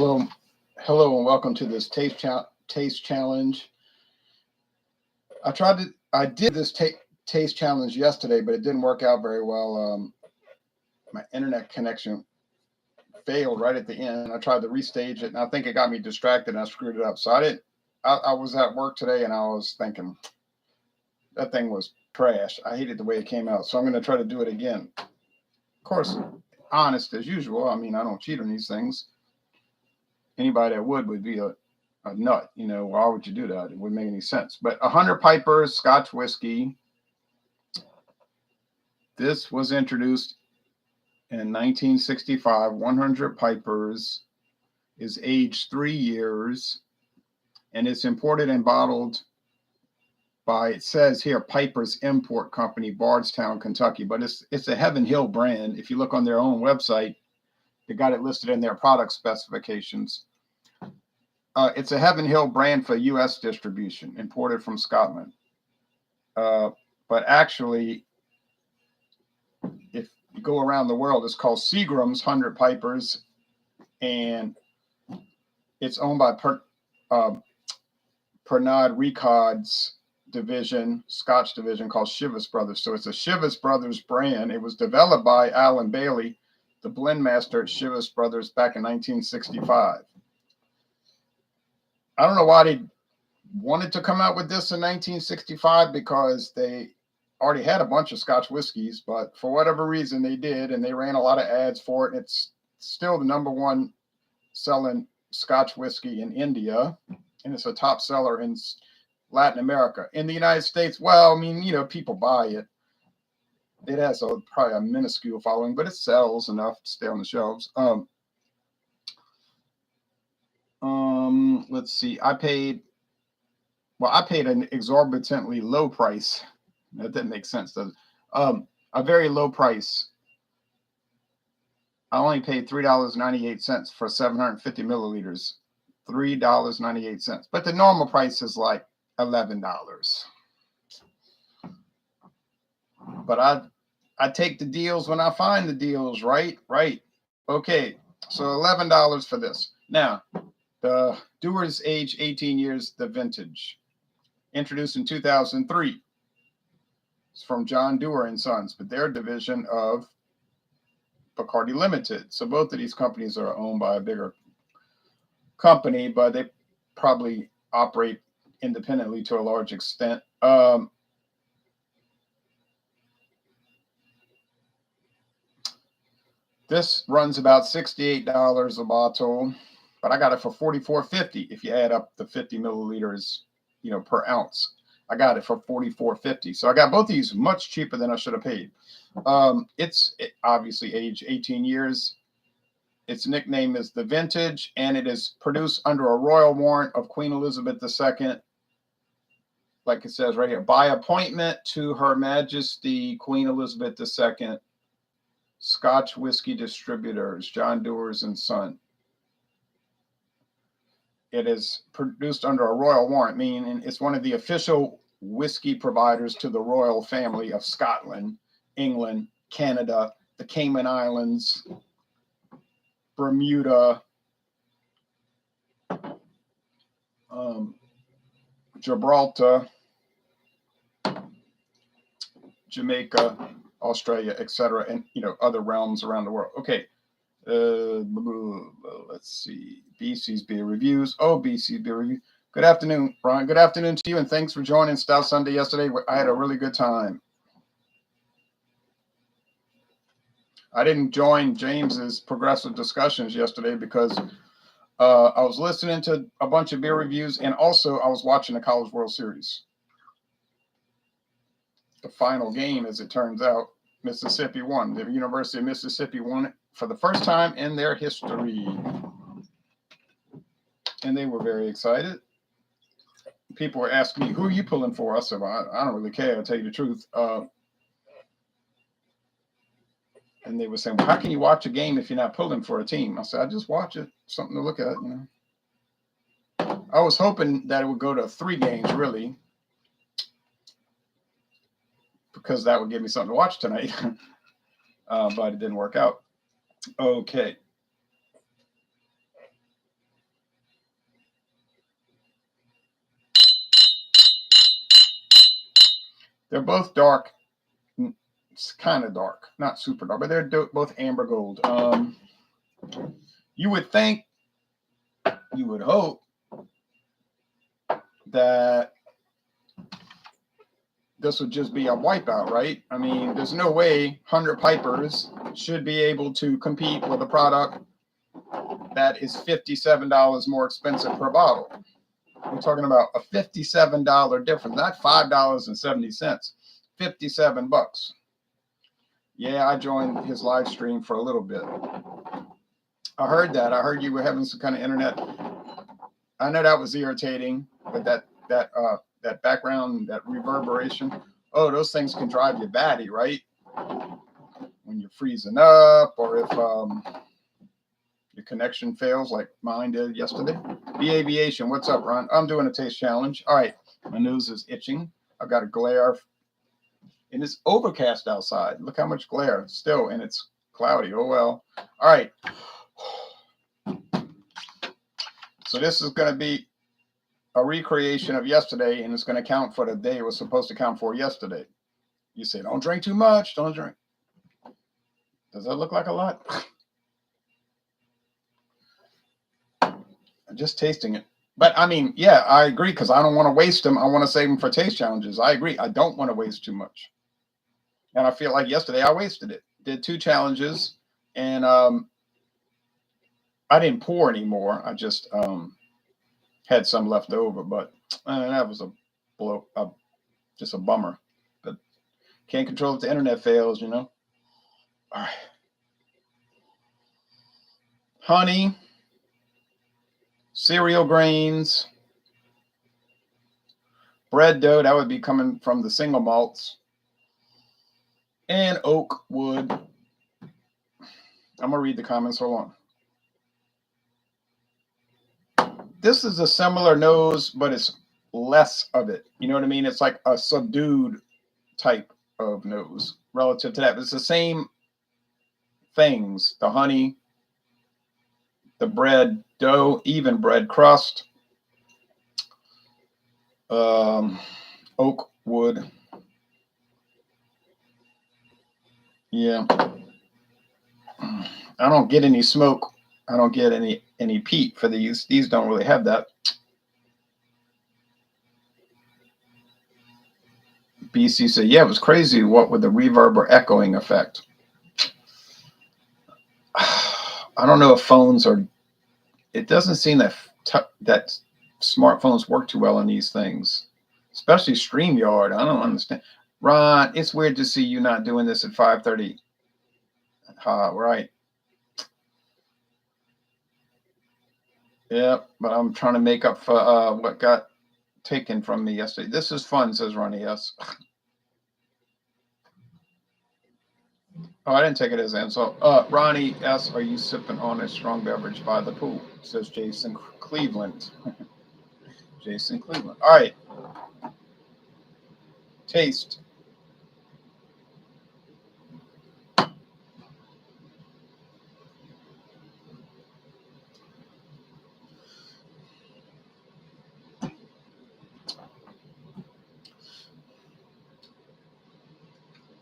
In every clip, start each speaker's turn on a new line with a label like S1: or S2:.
S1: Hello, and welcome to this taste challenge. I did this taste challenge yesterday, but it didn't work out very well. My internet connection failed right at the end. I tried to restage it, and I think it got me distracted, and I screwed it up. So I was at work today, and I was thinking that thing was trash. I hated the way it came out, so I'm going to try to do it again. Of course, honest as usual. I mean, I don't cheat on these things. Anybody that would be a nut. Why would you do that? It wouldn't make any sense. But 100 Pipers Scotch whiskey. This was introduced in 1965. 100 Pipers is aged 3 years, and it's imported and bottled by, it says here, Piper's Import Company, Bardstown, Kentucky. But it's a Heaven Hill brand. If you look on their own website, they got it listed in their product specifications. It's a Heaven Hill brand for U.S. distribution, imported from Scotland. But actually, if you go around the world, it's called Seagram's 100 Pipers, and it's owned by Pernod Ricard's division, Scotch division, called Chivas Brothers. So it's a Chivas Brothers brand. It was developed by Alan Bailey, the blend master at Chivas Brothers, back in 1965. I don't know why they wanted to come out with this in 1965, because they already had a bunch of Scotch whiskeys, but for whatever reason they did, and they ran a lot of ads for it. And it's still the #1 selling Scotch whiskey in India, and it's a top seller in Latin America. In the United States, well, I mean, people buy it. It has probably a minuscule following, but it sells enough to stay on the shelves. Let's see. I paid an exorbitantly low price. That didn't make sense, does it? A very low price. I only paid $3.98 for 750 milliliters. $3.98. But the normal price is like $11. But I take the deals when I find the deals, right? Right. Okay. So $11 for this. Now, the Dewar's age 18 years, the vintage. Introduced in 2003. It's from John Dewar and Sons, but their division of Bacardi Ltd. So both of these companies are owned by a bigger company, but they probably operate independently to a large extent. This runs about $68 a bottle, but I got it for $44.50 if you add up the 50 milliliters, per ounce. I got it for $44.50. So I got both of these much cheaper than I should have paid. It's obviously aged 18 years. Its nickname is the Vintage, and it is produced under a royal warrant of Queen Elizabeth II. Like it says right here, by appointment to Her Majesty Queen Elizabeth II, Scotch whiskey distributors, John Dewar's and Son. It is produced under a royal warrant, meaning it's one of the official whiskey providers to the royal family of Scotland, England, Canada, the Cayman Islands, Bermuda, Gibraltar, Jamaica, Australia, etc., and other realms around the world. Okay. Let's see. BC's Beer Reviews. Oh, BC's Beer Review. Good afternoon, Ron. Good afternoon to you, and thanks for joining Stout Sunday yesterday. I had a really good time. I didn't join James's progressive discussions yesterday because I was listening to a bunch of beer reviews, and also I was watching the College World Series. The final game, as it turns out, Mississippi won. The University of Mississippi won it for the first time in their history. And they were very excited. People were asking me, who are you pulling for? I said, well, I don't really care, I'll tell you the truth. And they were saying, well, how can you watch a game if you're not pulling for a team? I said, I just watch it. Something to look at, I was hoping that it would go to 3 games, really, because that would give me something to watch tonight. But it didn't work out. Okay. They're both dark. It's kind of dark, not super dark, but they're both amber gold. You would think, you would hope that this would just be a wipeout, right? I mean, there's no way 100 pipers should be able to compete with a product that is $57 more expensive per bottle. We're talking about a $57 difference, not $5.70, 57 bucks. Yeah, I joined his live stream for a little bit. I heard that. I heard you were having some kind of internet. I know that was irritating, but that background, that reverberation. Oh, those things can drive you batty, right? When you're freezing up, or if your connection fails, like mine did yesterday. The Aviation, what's up, Ron? I'm doing a taste challenge. All right, my nose is itching. I've got a glare, and it's overcast outside. Look how much glare still, and it's cloudy. Oh well. All right. So this is going to be a recreation of yesterday, and it's going to count for the day it was supposed to count for yesterday. You say, don't drink too much. Don't drink. Does that look like a lot? I'm just tasting it. But I mean, yeah, I agree, because I don't want to waste them. I want to save them for taste challenges. I agree. I don't want to waste too much. And I feel like yesterday I wasted it. Did 2 challenges, and I didn't pour anymore. I just had some left over, but that was just a bummer. But can't control if the internet fails, you know. All right. Honey, cereal grains, bread dough, that would be coming from the single malts, and oak wood. I'm gonna read the comments. Hold on. This is a similar nose, but it's less of it. You know what I mean? It's like a subdued type of nose relative to that. But it's the same things: the honey, the bread dough, even bread crust, oak wood. Yeah. I don't get any smoke. I don't get any peat for these. These don't really have that. BC said, yeah, it was crazy. What with the reverb or echoing effect? I don't know if phones are, it doesn't seem that that smartphones work too well on these things, especially StreamYard. I don't understand. Ron, it's weird to see you not doing this at 5:30. Right. Yeah, but I'm trying to make up for what got taken from me yesterday. This is fun, says Ronnie S. Oh, I didn't take it as insult. Ronnie S, are you sipping on a strong beverage by the pool? Says Jason Cleveland. Jason Cleveland. All right. Taste.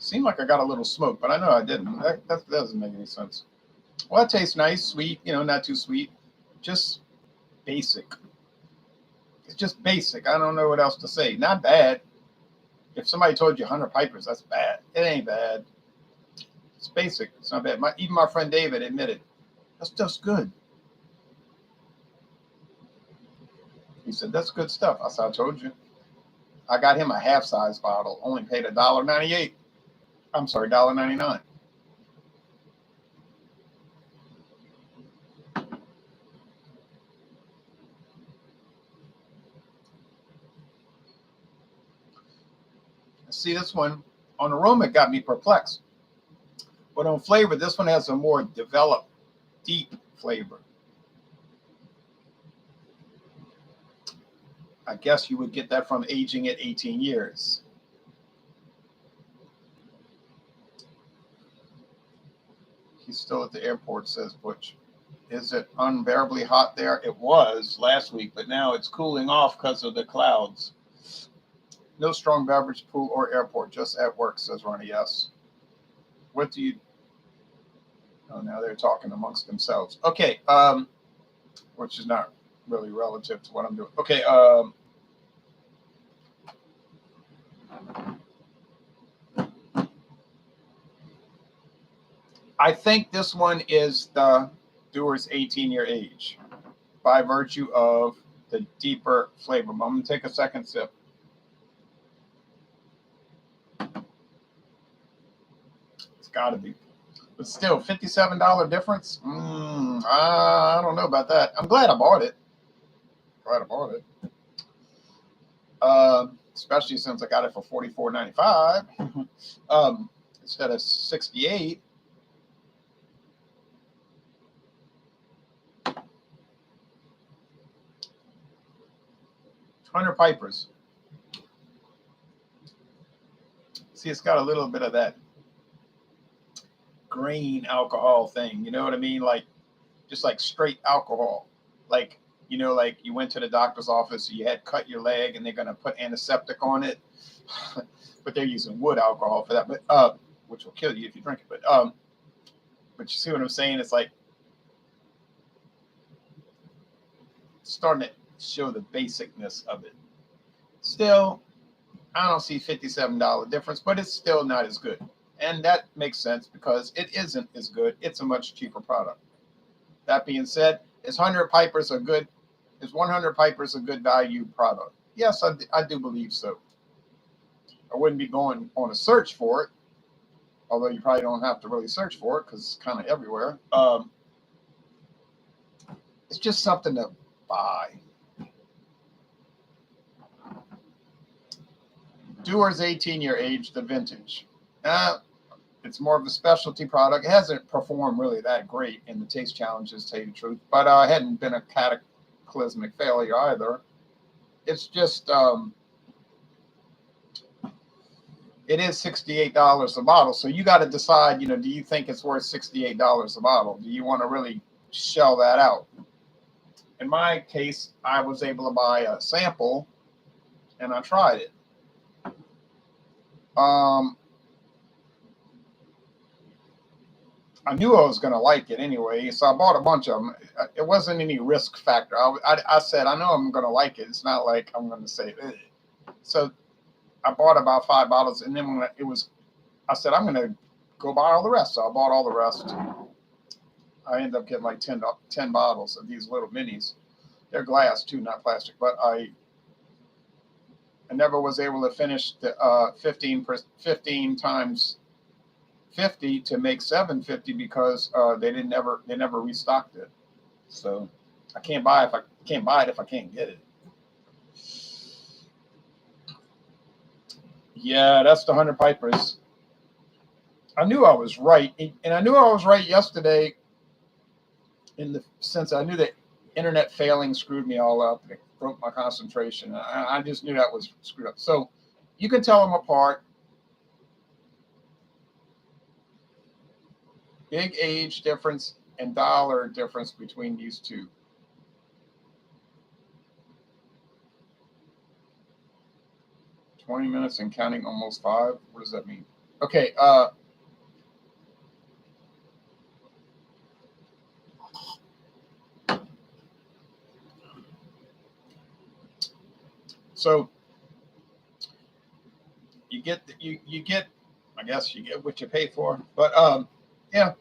S1: Seemed like I got a little smoke, but I know I didn't. That doesn't make any sense. Well, it tastes nice, sweet, not too sweet. Just basic. It's just basic. I don't know what else to say. Not bad. If somebody told you 100 pipers, that's bad. It ain't bad. It's basic. It's not bad. Even my friend David admitted, that's just good. He said, that's good stuff. I said, I told you. I got him a half-size bottle. Only paid $1.98. I'm sorry, $1.99. See, this one, on aroma, it got me perplexed. But on flavor, this one has a more developed, deep flavor. I guess you would get that from aging it 18 years. He's still at the airport, says Butch. Is it unbearably hot there? It was last week, but now it's cooling off because of the clouds. No strong beverage, pool, or airport, just at work, says Ronnie S. What do you... Oh, now they're talking amongst themselves. Okay, which is not really relative to what I'm doing. Okay, I think this one is the Dewar's 18-year age by virtue of the deeper flavor. I'm going to take a second sip. It's got to be. But still, $57 difference? I don't know about that. I'm glad I bought it. Especially since I got it for $44.95 instead of $68. 100 Pipers. See, it's got a little bit of that grain alcohol thing. You know what I mean? Like, just like straight alcohol. Like, you know, like you went to the doctor's office, you had cut your leg, and they're going to put antiseptic on it. But they're using wood alcohol for that, but which will kill you if you drink it. But you see what I'm saying? It's like starting to show the basicness of it. Still, I don't see $57 difference, but it's still not as good. And that makes sense because it isn't as good. It's a much cheaper product. That being said, is 100 Pipers a good? Is 100 Pipers a good value product? Yes, I do believe so. I wouldn't be going on a search for it, although you probably don't have to really search for it because it's kind of everywhere. It's just something to buy. Dewar's 18-year age, the vintage. It's more of a specialty product. It hasn't performed really that great in the taste challenges, to tell you the truth, but it hadn't been a cataclysmic failure either. It's just, it is $68 a bottle. So you got to decide, do you think it's worth $68 a bottle? Do you want to really shell that out? In my case, I was able to buy a sample and I tried it. I knew I was going to like it anyway, so I bought a bunch of them. It wasn't any risk factor. I said, I know I'm going to like it. It's not like I'm going to say, ugh. So I bought about 5 bottles, and then when I said, I'm going to go buy all the rest. So I bought all the rest. I ended up getting like 10 bottles of these little minis. They're glass too, not plastic, but I never was able to finish the 15 times 50 to make 750 because they never restocked it. So I can't buy it if I can't get it. Yeah, that's the 100 Pipers. I knew I was right, and I knew I was right yesterday in the sense I knew that internet failing screwed me all up. It broke my concentration. I just knew that was screwed up. So you can tell them apart. Big age difference and dollar difference between these two. $20 minutes and counting, almost 5. What does that mean? Okay. So you get I guess you get what you pay for. But yeah.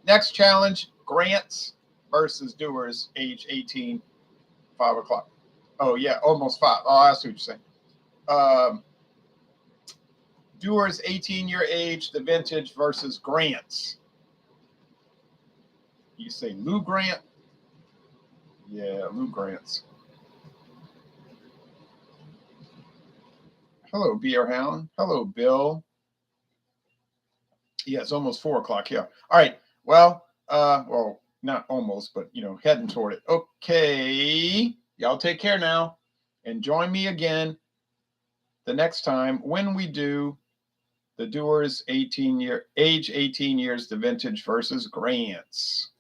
S1: Next challenge, Grants versus Dewars, age 18, 5 o'clock. Oh yeah, almost 5. Oh, I see what you're saying. Dewar's 18-year age, the vintage versus Grant's. You say Lou Grant? Yeah, Lou Grant's. Hello, Beer Hound. Hello, Bill. Yeah, it's almost 4 o'clock. Yeah. All right. Well, not almost, but heading toward it. Okay. Y'all take care now. And join me again the next time when we do the Dewar's age 18 years, the vintage versus Grant's.